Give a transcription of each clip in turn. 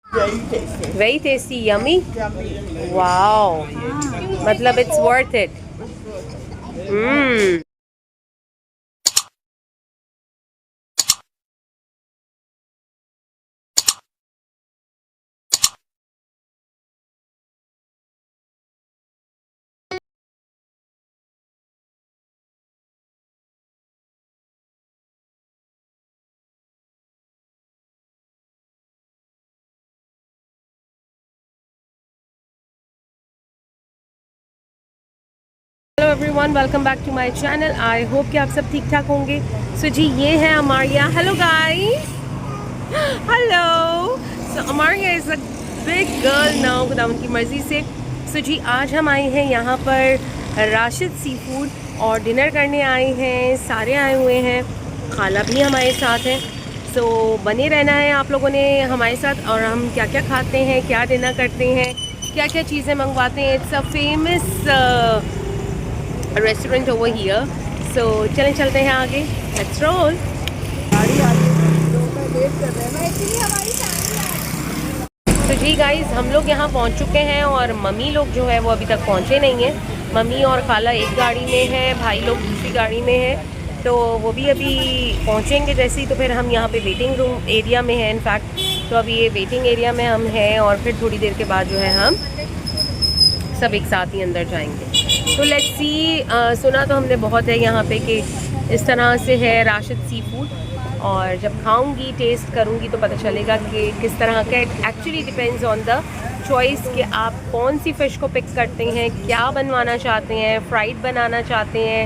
Very tasty, yummy. Wow. मतलब it's worth it. Hmm. Hello everyone, welcome back to my channel. I hope कि आप सब ठीक ठाक होंगे। सो जी, ये है Amaria. Hello guys, hello. So Amaria is a big girl now, खुदा उनकी मर्ज़ी से। सो जी, आज हम आए हैं यहाँ पर राशिद सी फूड और डिनर करने आए हैं। सारे आए हुए हैं, खाला भी हमारे साथ है। सो बने रहना है आप लोगों ने हमारे साथ। और हम क्या क्या खाते हैं, क्या डिनर करते हैं, क्या क्या चीज़ें मंगवाते हैं। It's a famous restaurant over here. So चलें, चलते हैं आगे। Let's roll. तो जी गाइस, हम लोग यहाँ पहुँच चुके हैं और मम्मी लोग जो है वो अभी तक पहुँचे नहीं हैं। मम्मी और खाला एक गाड़ी में है, भाई लोग दूसरी गाड़ी में है। तो वो भी अभी पहुँचेंगे जैसे ही। तो फिर हम यहाँ पे वेटिंग रूम एरिया में हैं इनफैक्ट। तो अभी ये वेटिंग एरिया में हम हैं और फिर थोड़ी देर के बाद जो है हम सब एक साथ ही अंदर जाएंगे। तो लेट्स सी। सुना तो हमने बहुत है यहाँ पे कि इस तरह से है राशिद सी फूड। और जब खाऊंगी, टेस्ट करूँगी तो पता चलेगा कि किस तरह का। It actually depends on the choice कि आप कौन सी फ़िश को पिक करते हैं, क्या बनवाना चाहते हैं, फ्राइड बनाना चाहते हैं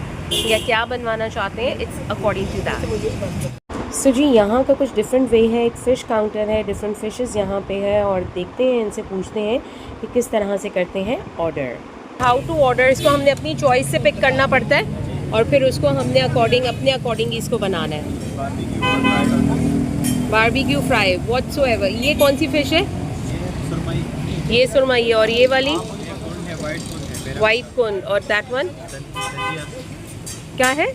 या क्या बनवाना चाहते हैं। It's according to that. So जी, यहाँ का कुछ डिफरेंट वे है। एक फ़िश काउंटर है, डिफरेंट फ़िशेस यहाँ पे है और देखते हैं, इनसे पूछते हैं कि किस तरह से करते हैं ऑर्डर। हाउ टू ऑर्डर, इसको हमने अपनी चॉइस से पिक करना पड़ता है और फिर उसको हमने अपने अकॉर्डिंग इसको बनाना है। Barbecue fry whatsoever. ये कौन सी फ़िश है? ये सुरमई है। और ये वाली वाइट कौन? और दैट वन क्या है?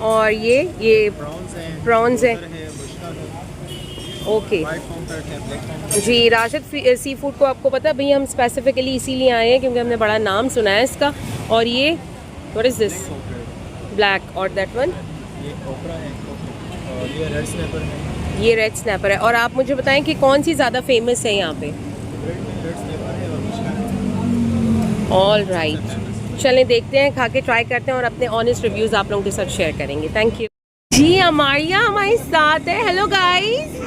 और ये प्रॉन्स है। ओके जी। राशिद सी फूड को आपको पता है भैया, हम स्पेसिफिकली इसीलिए आए हैं क्योंकि हमने बड़ा नाम सुना है इसका। और ये व्हाट इज़ दिस? ब्लैक। और दैट वन? ये कोबरा है और ये रेड स्नैपर है। ये रेड स्नैपर है। और आप मुझे बताएं कि कौन सी ज़्यादा फेमस है यहाँ पे? रेड स्नैपर है और मछली। ऑल राइट, चलें देखते हैं, खा के ट्राई करते हैं और अपने ऑनेस्ट रिव्यूज़ आप लोगों के साथ शेयर करेंगे। थैंक यू जी। अमारिया हमारे साथ है। Hello guys,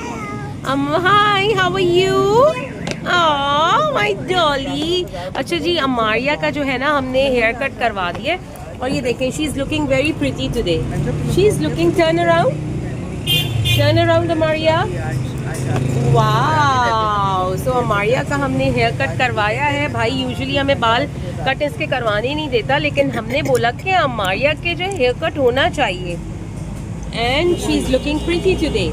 hi, how are you? Oh my Dolly. अच्छा जी, अमारिया का जो है ना, हमने हेयर कट करवा दिया और ये देखें, she is looking very pretty today. She is looking, turn around Amaria. Wow. So Amaria का हमने हेयर कट करवाया है। भाई यूजुअली हमें बाल कट इसके करवाने नहीं देता, लेकिन हमने बोला कि अमारिया के जो हेयर कट होना चाहिए। And she is looking pretty today.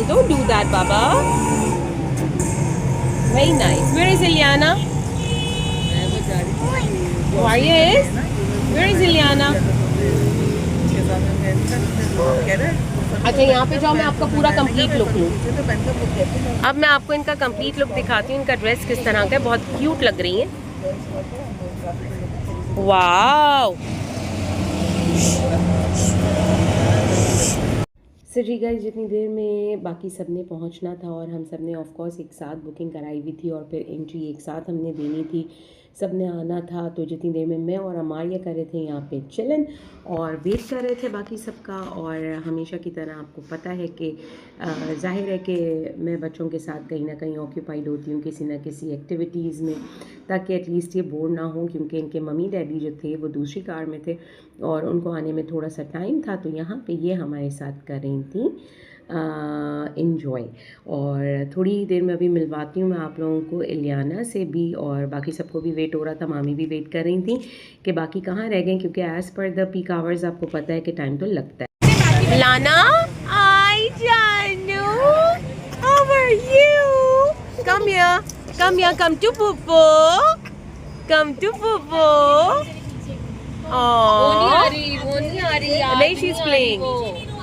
Don't do that baba. Very nice. Where is Ileana? Maria is? Where is Ileana? अच्छा, यहाँ पे जाओ, मैं आपका पूरा कंप्लीट लुक लूँ। अब मैं आपको इनका कंप्लीट लुक दिखाती हूँ। इनका ड्रेस किस तरह का है, बहुत क्यूट लग रही है। वाओ। सो जी गाइस, जितनी देर में बाकी सब ने पहुंचना था और हम सब ने ऑफ कोर्स एक साथ बुकिंग कराई हुई थी और फिर एंट्री एक साथ हमने देनी थी, सब ने आना था। तो जितनी देर में मैं और अमारिया कर रहे थे यहाँ पे चिलन और वेट कर रहे थे बाकी सबका। और हमेशा की तरह आपको पता है कि जाहिर है कि मैं बच्चों के साथ कहीं ना कहीं ऑक्यूपाइड होती हूँ किसी ना किसी एक्टिविटीज़ में, ताकि एटलीस्ट ये बोर ना हो, क्योंकि इनके मम्मी डैडी जो थे वो दूसरी कार में थे और उनको आने में थोड़ा सा टाइम था। तो यहाँ पे ये हमारे साथ कर रही थी इन्जॉय। और थोड़ी देर में अभी मिलवाती हूँ मैं आप लोगों को इलियाना से भी, और बाकी सबको भी वेट हो रहा था। मामी भी वेट कर रही थी कि बाकी कहाँ रह गए, क्योंकि as per the peak hours आपको पता है कि टाइम तो लगता है। लाना, आई जानू, how are you? Come here, come to पुप्पो, कम टू पुप्पो। वो नहीं आ रही यार, नहीं, शी इज प्लेइंग।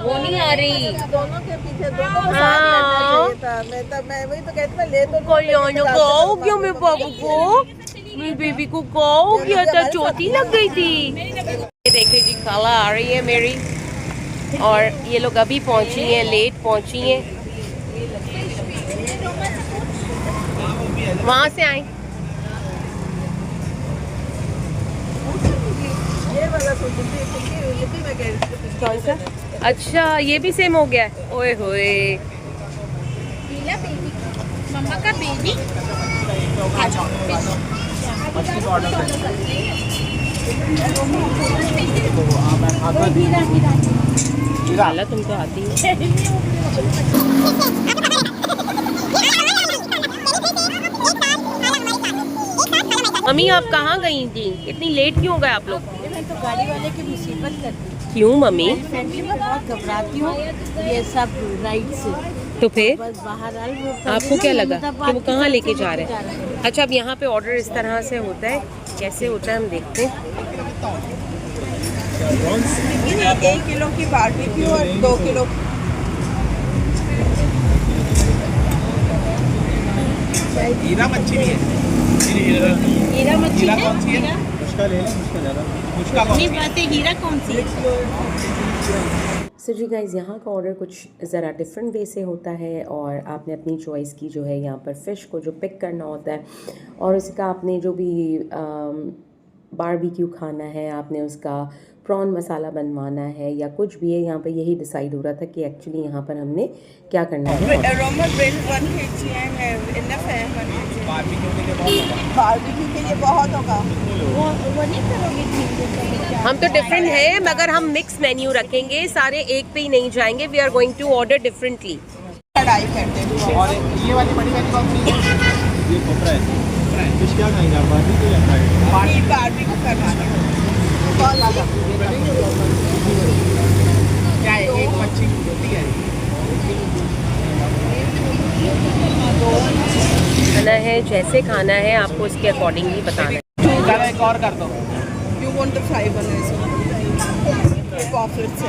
वो नहीं आ रही। दोनों के पीछे दोनों को साथ हाँ। लेना चाहिए था। मैं वही तो कहती मैं ले तो लूं, कल्याण लेकिन को हो रास्ते गया में मेरे बाबू को, मेरी बेबी को क्या हो गया था, चोटी लग गई थी। ये देखिए जी, खाला आ रही है मेरी, और ये लोग अभी पहुंची हैं, लेट पहुंची हैं, वहां से आई। ये वाला तो ये भी मैं कह रही थी। कौन सा? अच्छा, ये भी सेम हो गया है। ओए होए, मम्मा का बेबी। मछली का ऑर्डर खाला तुम तो आती है। मम्मी आप कहाँ गई थी, इतनी लेट क्यों हो गए आप लोग? मैं तो गाड़ी वाले की मुसीबत करती क्यों मम्मी? फैमिली में बहुत घबराती हूँ ये सब राइड से। तो फिर बस बाहर आ रही आपको क्या लगा कि वो कहाँ लेके जा रहे हैं? अच्छा, अब यहाँ पे ऑर्डर इस तरह से होता है, कैसे होता है हम देखते हैं। 1 किलो की बारबेक्यू और 2 किलो हीरा मच्छी भी है। हीरा मच्छी है। कौन सी है? मुश्का ले लें, मुश्का ज़्यादा। मुश्का कौन सी है? बात है हीरा कौन सी है? सो जी गाइज़, यहाँ का ऑर्डर कुछ ज़रा डिफरेंट वे से होता है, और आपने अपनी चॉइस की जो है यहाँ पर फ़िश को जो पिक करना होता है, और उसका आपने जो भी बारबेक्यू खाना है, आपने उसका प्रॉन मसाला बनवाना है या कुछ भी है, यहाँ पर यही डिसाइड हो रहा था कि एक्चुअली यहाँ पर हमने क्या करना है। अरोमा ब्रेड 1 kg है, इनफ है 1 kg। बारबेक्यू के लिए बहुत होगा। बारबेक्यू के लिए बहुत होगा। वो नहीं करोगे? हम तो डिफरेंट है, मगर हम मिक्स मेन्यू रखेंगे, सारे एक पे ही नहीं जाएंगे। We are going to order differently. कढ़ाई करते हैं। और ये वाली बड़ी वाली कौन सी है? ये कोपरा है। फिश क्या खाएंगे आप, बारबेक्यू या फ्राइड? बारबेक्यू करना है बहुत ज़्यादा। क्या है, एक मच्छी रोटी है। खाना है, जैसे खाना है आपको उसके अकॉर्डिंग ही बताना है। ज़्यादा एक और कर दो। यू वांट द फ्राई बना इसमें पॉपलेट से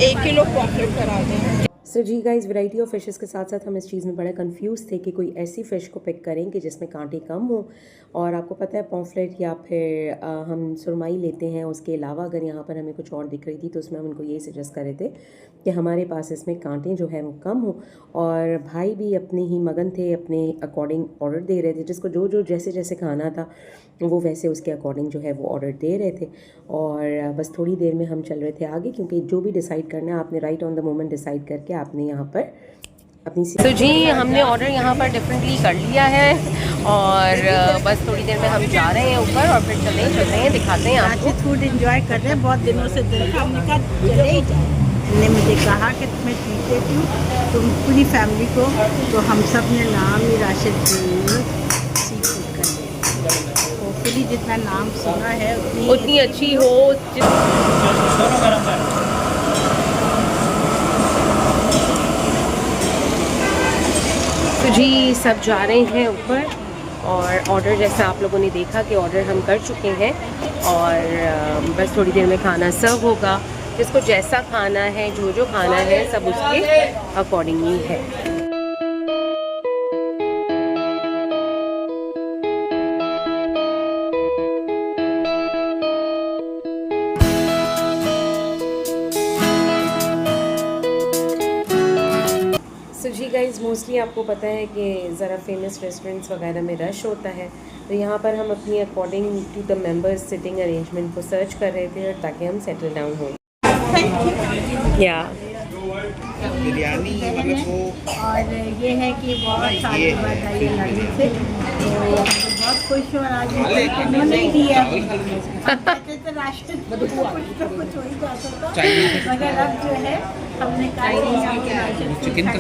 1 किलो पॉपलेट करा दें। सो जी गाइस, वैरायटी ऑफ फिशेस के साथ साथ हम इस चीज़ में बड़े कंफ्यूज थे कि कोई ऐसी फ़िश को पिक करें कि जिसमें कांटे कम हो। और आपको पता है पॉम्फ्रेट या फिर हम सुरमई लेते हैं, उसके अलावा अगर यहाँ पर हमें कुछ और दिख रही थी तो उसमें हम उनको यही सजेस्ट कर रहे थे कि हमारे पास इसमें कांटे जो है वो कम हो। और भाई भी अपने ही मगन थे, अपने अकॉर्डिंग ऑर्डर दे रहे थे, जिसको जो जो जैसे जैसे खाना था वो वैसे उसके अकॉर्डिंग जो है वो ऑर्डर दे रहे थे। और बस थोड़ी देर में हम चल रहे थे आगे, क्योंकि जो भी डिसाइड करना है आपने right on the moment decide करके आपने यहाँ पर अपनी। तो जी हमने ऑर्डर यहाँ पर डिफरेंटली कर लिया है, और बस थोड़ी देर में हम जा रहे हैं ऊपर, और फिर चलते हैं दिखाते हैं आपको। आज फूड एंजॉय कर रहे हैं, बहुत दिनों से दिल था, हमने कहा चले ही जाए। ने मुझे कहा कि तुम्हें ट्रीट देती हूँ तुम पूरी फैमिली को, तो हम सब ने नाम ही राशिद सी फूड कर लिया। होपफुली जितना नाम सुना है उतनी अच्छी हो। तो जी सब जा रहे हैं ऊपर, और ऑर्डर जैसा आप लोगों ने देखा कि ऑर्डर हम कर चुके हैं, और बस थोड़ी देर में खाना सर्व होगा। जिसको जैसा खाना है, जो जो खाना है, सब उसके अकॉर्डिंग ही है। जी गाइज़, मोस्टली आपको पता है कि ज़रा फेमस रेस्टोरेंट्स वगैरह में रश होता है, तो यहाँ पर हम अपनी according to the members sitting arrangement को सर्च कर रहे थे ताकि हम सेटल डाउन हो। या बिरयानी मतलब वो, और ये है कि बहुत साल बाद आई है लंदन से, तो बहुत खुश हूँ। और आज उन्होंने ही दिया, कहते तो राष्ट्र कुछ हो ही जाता था, मगर अब जो है हमने कहा चिकन का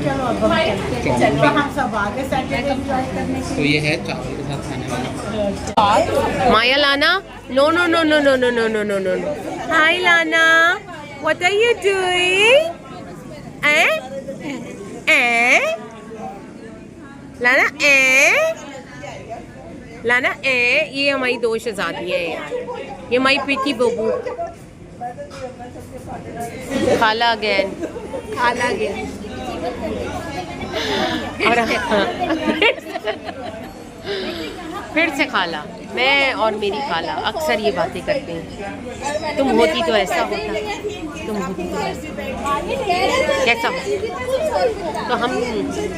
चलो अब हम सब आगे सैटरडे एंजॉय करने के। तो ये है चावल के साथ खाने वाला। Maya Lana, no no no no no no no no no no no. Hi Lana, what are you doing? लाना लाना ये हमारी दो शहजादियाँ हैं यार, ये हमारी प्रीति बबू। खाला अगेन। खाना गया। और फिर से खाला। मैं और मेरी खाला अक्सर ये बातें करते हैं, तुम होती तो ऐसा होता, तुम होती तो ऐसा कैसा हो। तो हम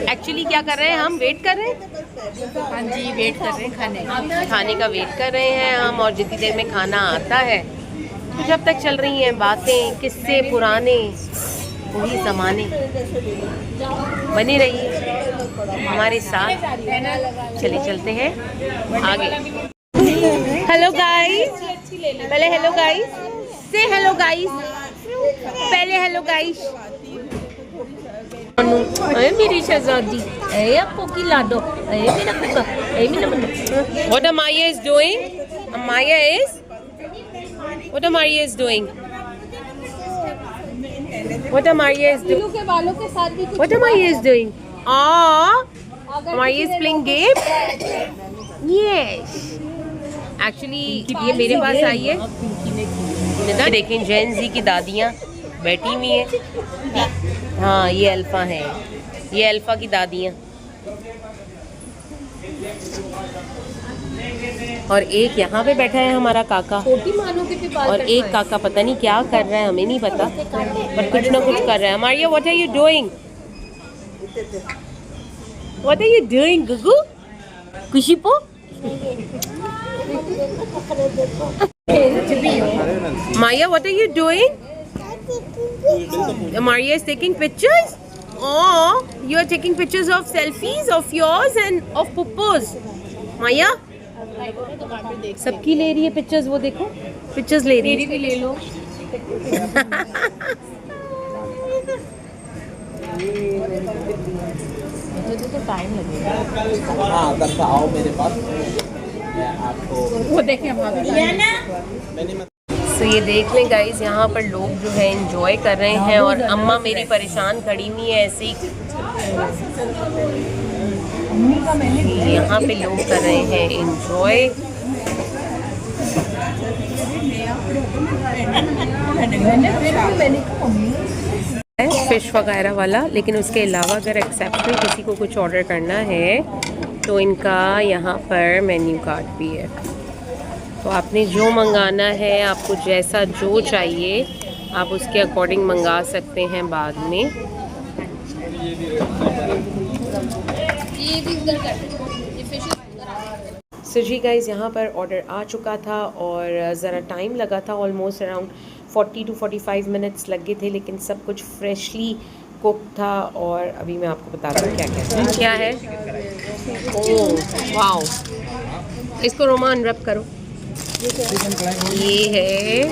एक्चुअली क्या कर रहे हैं, हम वेट कर रहे हैं। हाँ जी, वेट कर रहे हैं खाने का वेट कर रहे हैं हम, और जितनी देर में खाना आता है तो जब तक चल रही हैं बातें, किस्से पुराने, वही ज़माने। बने रहिए हमारे साथ, चले चलते हैं आगे। हेलो गाइस, पहले हेलो गाइस, से हेलो गाइस, पहले हेलो गाइस। अरे मेरी शहजादी, अरे आपको खिला दो, अरे मेरा कुत्ता, अरे मेरा बंदा। What Amaya is doing? Amaya is? What Amaya is doing? What Amaya is doing? के बालों के साथ भी कुछ What Amaya is doing? Amaya is playing game? Yes. Actually ये मेरे पास आई है। निदा देखें, जैन जी की दादियाँ बैठी हुई हैं। हाँ, ये अल्फा है, ये अल्फा की दादियाँ। और एक यहाँ पे बैठा है हमारा काका, छोटी मानो के भी बाल और एक काका पता नहीं क्या कर रहा है, हमें नहीं पता, पर कुछ ना कुछ कर रहा है। Maria, what are you doing? What are you doing गुगु? खुशी पो? Maya, what are you doing? Maria is taking pictures. Oh, you are taking pictures of selfies of yours and of Puppos. Maya, सबकी ले रही है pictures, वो देखो pictures ले रही है। भी ले लो। तो टाइम लगेगा। हाँ, तब आओ मेरे पास, मैं आपको वो देखें तो ये देख लें गाइस, यहाँ पर लोग जो है एंजॉय कर रहे हैं, और अम्मा मेरी परेशान खड़ी हुई है ऐसे ही। यहाँ पे लोग कर रहे हैं एंजॉय। फिश वगैरह वाला, लेकिन उसके अलावा अगर एक्सेप्ट में किसी को कुछ ऑर्डर करना है तो इनका यहाँ पर मेन्यू कार्ड भी है। तो आपने जो मंगाना है, आपको जैसा जो चाहिए आप उसके अकॉर्डिंग मंगा सकते हैं बाद में। सो जी गाइस, यहाँ पर ऑर्डर आ चुका था और ज़रा टाइम लगा था, ऑलमोस्ट अराउंड 40 to 45 मिनट्स लगे थे, लेकिन सब कुछ फ्रेशली कुक था। और अभी मैं आपको बताता हूँ क्या है। ओह वाओ, इसको रोमान रब करो। ये है,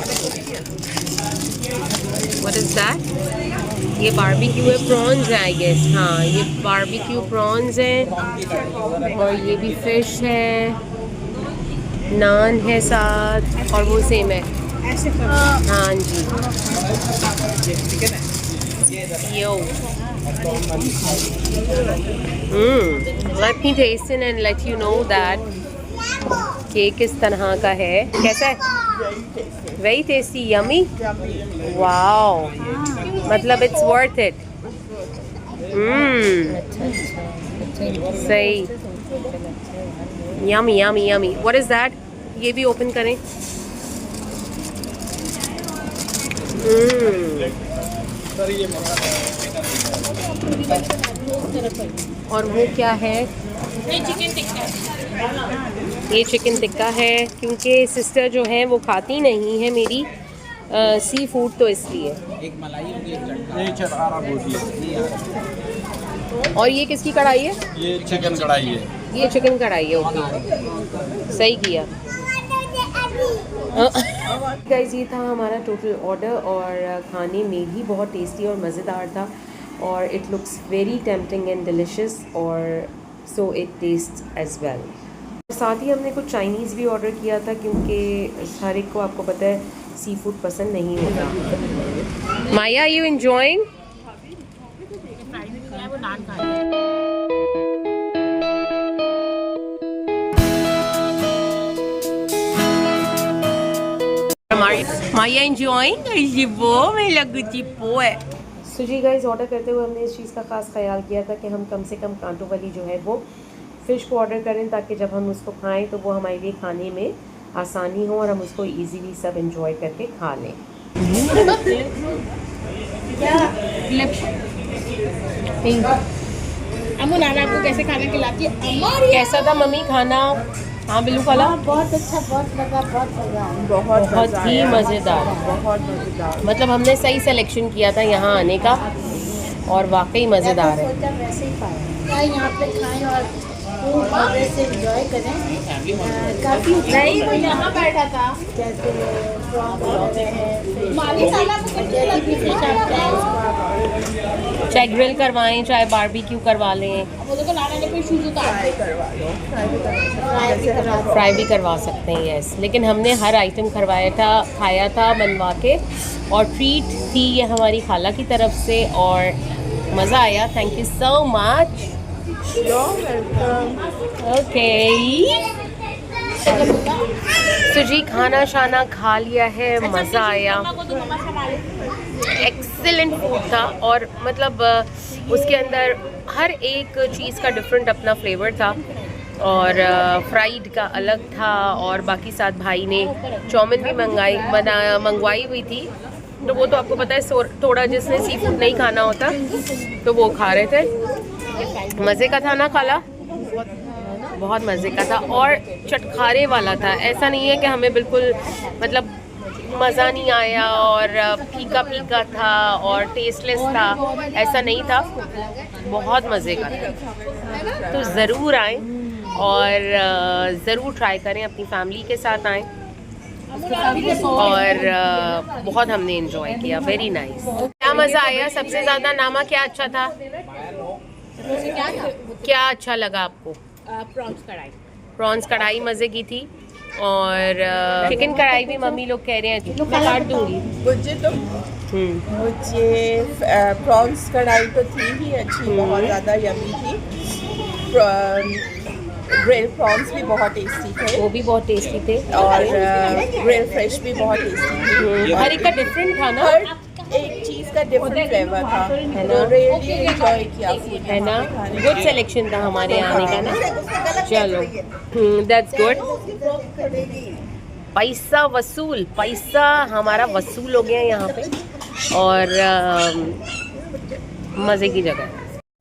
व्हाट इज़ दैट? ये बारबेक्यू है, प्रॉन्स है आई गेस। हाँ, ये बारबेक्यू प्रॉन्स हैं, और ये भी फिश है, नान है साथ, और वो सेम है। हाँ जी, yo let me test it and let you know that कि किस तरह का है। कैसा है? वेरी टेस्टी, यमी, वाओ, मतलब इट्स वर्थ इट। सही, yummy yummy yummy. What is that? ये भी ओपन करें। और वो क्या है? ये चिकन टिक्का है, क्योंकि सिस्टर जो है वो खाती नहीं है मेरी सी फूड, तो इसलिए। एक मलाई होगी, एक चटकारा बोटी है। और ये किसकी कढ़ाई है? ये चिकन कढ़ाई है। ये चिकन कढ़ाई है, ओके, सही किया। गाइस, ये था हमारा टोटल ऑर्डर, और खाने में भी बहुत टेस्टी और मज़ेदार था, और it looks very tempting and delicious, और so it taste as well. साथ ही हमने कुछ चाइनीज़ भी ऑर्डर किया था, क्योंकि हर एक को आपको पता है सी फूड पसंद नहीं होता। Maya, you enjoying? Maya enjoying jibo में लगू चिप्पो है। सो जी गाइस, ऑर्डर करते हुए हमने इस चीज़ का ख़ास ख्याल किया था कि हम कम से कम कांटों वाली जो है वो फ़िश को ऑर्डर करें, ताकि जब हम उसको खाएं तो वो हमारे लिए खाने में आसानी हो और हम उसको इजीली सब एंजॉय करके खा लें। अमू नाना आपको कैसे खाना खिलाती है? कैसा था मम्मी खाना? हाँ बिल्लू खाला, बहुत अच्छा, बहुत लगा, बहुत मजा आया। बहुत ही मज़ेदार। बहुत मज़ेदार। मतलब हमने सही सिलेक्शन किया था यहाँ आने का और वाकई मज़ेदार है। सोचा वैसे ही पाया, यहाँ पे खाएं और खूब मजे से एंजॉय करें। काफ़ी नहीं, वो यहाँ बैठा था, जैसे चाहे ग्रिल करवाएं, चाहे बारबेक्यू करवा लें, फ्राई भी करवा सकते हैं। यस, लेकिन हमने हर आइटम खाया था बनवा के, और ट्रीट थी ये हमारी खाला की तरफ से और मज़ा आया। Thank you so much. Okay, तो जी खाना शाना खा लिया है, मज़ा आया, एक्सेलेंट फूड था। और मतलब उसके अंदर हर एक चीज़ का डिफरेंट अपना फ्लेवर था, और फ्राइड का अलग था, और बाकी साथ भाई ने चाउमीन भी मंगवाई हुई थी। तो वो तो आपको पता है, थोड़ा जिसने सी फूड नहीं खाना होता तो वो खा रहे थे। मज़े का था ना खाला? बहुत मज़े का था और चटखारे वाला था। ऐसा नहीं है कि हमें बिल्कुल मतलब मज़ा नहीं आया और फीका फीका था और टेस्टलेस था, ऐसा नहीं था, बहुत मज़े का था। तो ज़रूर आएँ और ज़रूर ट्राई करें, अपनी फैमिली के साथ आएँ, और बहुत हमने एंजॉय किया। Very nice. क्या मज़ा आया? सबसे ज़्यादा नामा क्या अच्छा था? क्या अच्छा लगा आपको? प्रॉन्स कढ़ाई मज़े की थी, और चिकन कढ़ाई भी मम्मी लोग कह रहे हैं मैं काट दूँगी। मुझे प्रॉन्स कढ़ाई तो थी ही अच्छी, बहुत ज़्यादा यमी थी। ग्रिल प्रॉन्स भी बहुत टेस्टी थे, वो भी बहुत टेस्टी थे, और ग्रिल फ्रेश भी बहुत टेस्टी थी। हर एक का डिफरेंट था ना, हर एक चीज़ का डिफरेंट फ्लेवर था, तो रियली एंजॉय किया है ना। गुड सिलेक्शन था हमारे आने का ना। चलो, दैट्स गुड। पैसा वसूल, पैसा हमारा वसूल हो गया यहाँ पे, और मज़े की जगह।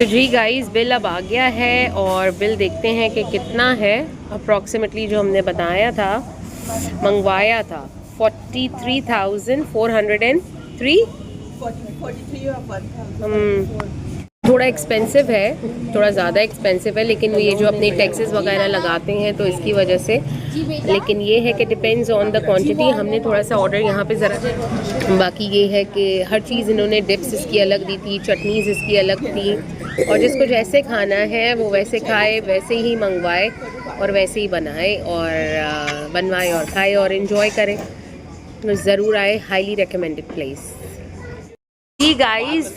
तो जी गाइस, बिल अब आ गया है और बिल देखते हैं कि कितना है। अप्रॉक्सीमेटली जो हमने बताया था, मंगवाया था 43,403। 43 और 1,000। थोड़ा एक्सपेंसिव है, थोड़ा ज़्यादा एक्सपेंसिव है, लेकिन ये जो अपने टैक्सेस वगैरह लगाते हैं तो इसकी वजह से। लेकिन ये है कि डिपेंड्स ऑन द क्वांटिटी। हमने थोड़ा सा ऑर्डर यहाँ पे ज़रा, बाकी ये है कि हर चीज़ इन्होंने डिप्स इसकी अलग दी थी, चटनीज़ इसकी अलग थी, और जिसको जैसे खाना है वो वैसे खाए, वैसे ही मंगवाए और वैसे ही बनाए और बनवाए और खाए और इन्जॉय करें। ज़रूर आए, हाईली रिकमेंडेड प्लेस। जी गाइस,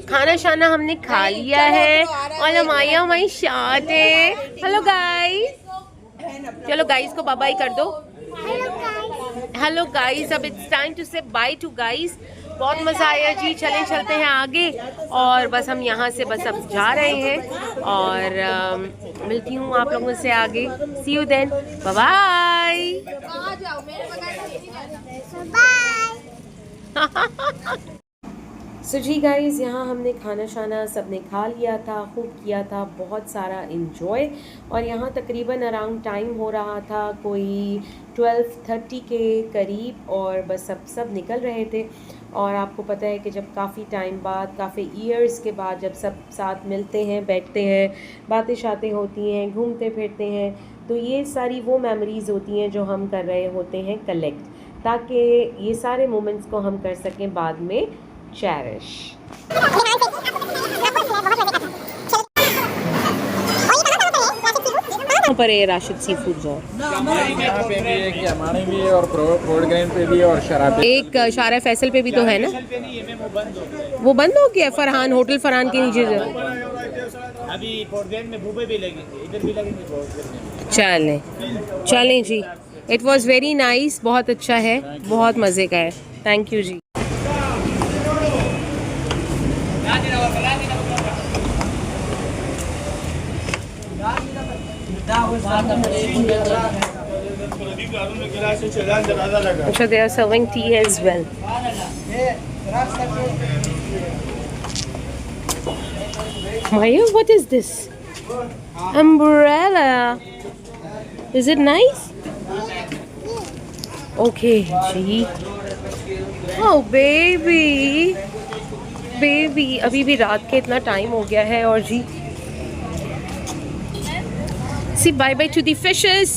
खाना शाना हमने खा लिया है और हमारी शाद है। हेलो गाइस, चलो गाइस को बाय बाय कर दो। हेलो गाइस, अब इट्स टाइम टू से बाय टू गाइस। बहुत मज़ा आया जी, चलते हैं आगे, और बस हम यहाँ से बस अब जा रहे हैं, और मिलती हूँ आप लोगों से आगे। See you then, bye bye. So जी गाइस, यहाँ हमने खाना शाना सब ने खा लिया था, खूब किया था, बहुत सारा इन्जॉय, और यहाँ तकरीबन अराउंड टाइम हो रहा था कोई 12:30 के करीब, और बस सब निकल रहे थे। और आपको पता है कि जब काफ़ी टाइम बाद, काफ़ी ईयर्स के बाद जब सब साथ मिलते हैं, बैठते हैं, बातें शातें होती हैं, घूमते फिरते हैं, तो ये सारी वो मेमोरीज़ होती हैं जो हम कर रहे होते हैं कलेक्ट, ताकि ये सारे मोमेंट्स को हम कर सकें बाद में चेरिश। पर है राशिद सी फूड जोन, हमारे भी और प्रोड ग्राइंड पे भी और शराब एक शारा फैसल पे भी तो है ना, वो बंद हो गया। फरहान, होटल फरहान के नीचे अभी प्रोड ग्राइंड में भूबे भी लगेंगे, इधर भी लगेंगे। चलें जी, इट वॉज़ वेरी नाइस, बहुत अच्छा है, बहुत मज़े का है। थैंक यू जी। अच्छा, they are serving tea as well. Maya, what is this? Umbrella. Is it nice? Okay, gee. Oh baby, baby. अभी भी रात के इतना टाइम हो गया है और जी See bye bye to the fishes.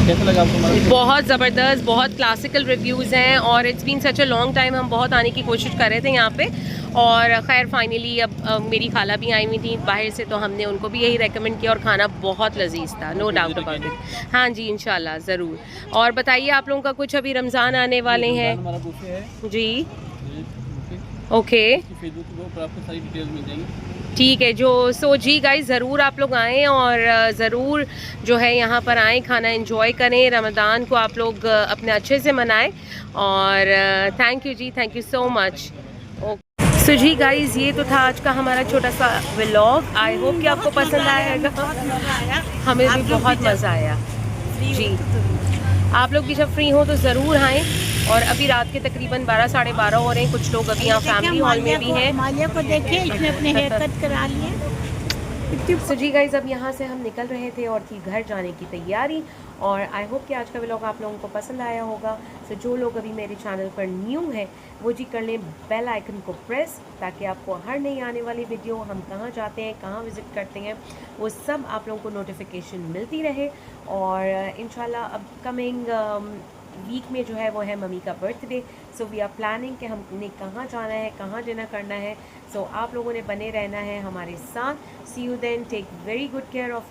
कैसा लगा आपको हमारा? बहुत ज़बरदस्त, बहुत क्लासिकल रिव्यूज़ हैं और it's been such a long time. हम बहुत आने की कोशिश कर रहे थे यहाँ पे और खैर फाइनली अब मेरी खाला भी आई हुई थी बाहर से, तो हमने उनको भी यही रेकमेंड किया और खाना बहुत लजीज था, नो डाउट अबाउट इट। हाँ जी, इंशाल्लाह ज़रूर। और बताइए आप लोगों का कुछ, अभी रमज़ान आने वाले हैं हमारा बुफे है जी। बुफे ओके, फेसबुक पर आपको सारी डिटेल्स मिल जाएंगी। ठीक है जो सो जी गाइस, ज़रूर आप लोग आएँ और ज़रूर जो है यहाँ पर आएँ, खाना एंजॉय करें, रमज़ान को आप लोग अपने अच्छे से मनाएं और थैंक यू जी, thank you so much. So जी गाइस, ये तो था आज का हमारा छोटा सा व्लॉग। आई होप कि आपको पसंद आएगा। हमें भी बहुत मज़ा आया जी। आप लोग भी जब फ्री हो तो ज़रूर आएँ। और अभी रात के तकरीबन 12 साढ़े 12 हो रहे हैं। कुछ लोग अभी यहाँ फैमिली हॉल में भी हैं। मालिया को देखे, इसने अपने हेयर कट करा लिए। सो जी गाइस, अब यहाँ से हम निकल रहे थे और थी घर जाने की तैयारी। और आई होप कि आज का व्लॉग आप लोगों को पसंद आया होगा। सो जो लोग अभी मेरे चैनल पर न्यू है वो जी कर लें बेल आइकन को प्रेस, ताकि आपको हर नई आने वाली वीडियो, हम कहाँ जाते हैं, कहाँ विज़िट करते हैं, वो सब आप लोगों को नोटिफिकेशन मिलती रहे। और इंशाल्लाह अपकमिंग वीक में जो है वो है मम्मी का birthday. So we are planning कि हमने कहाँ जाना है, कहाँ डिनर करना है। सो आप लोगों ने बने रहना है हमारे साथ। See you then, take very good care of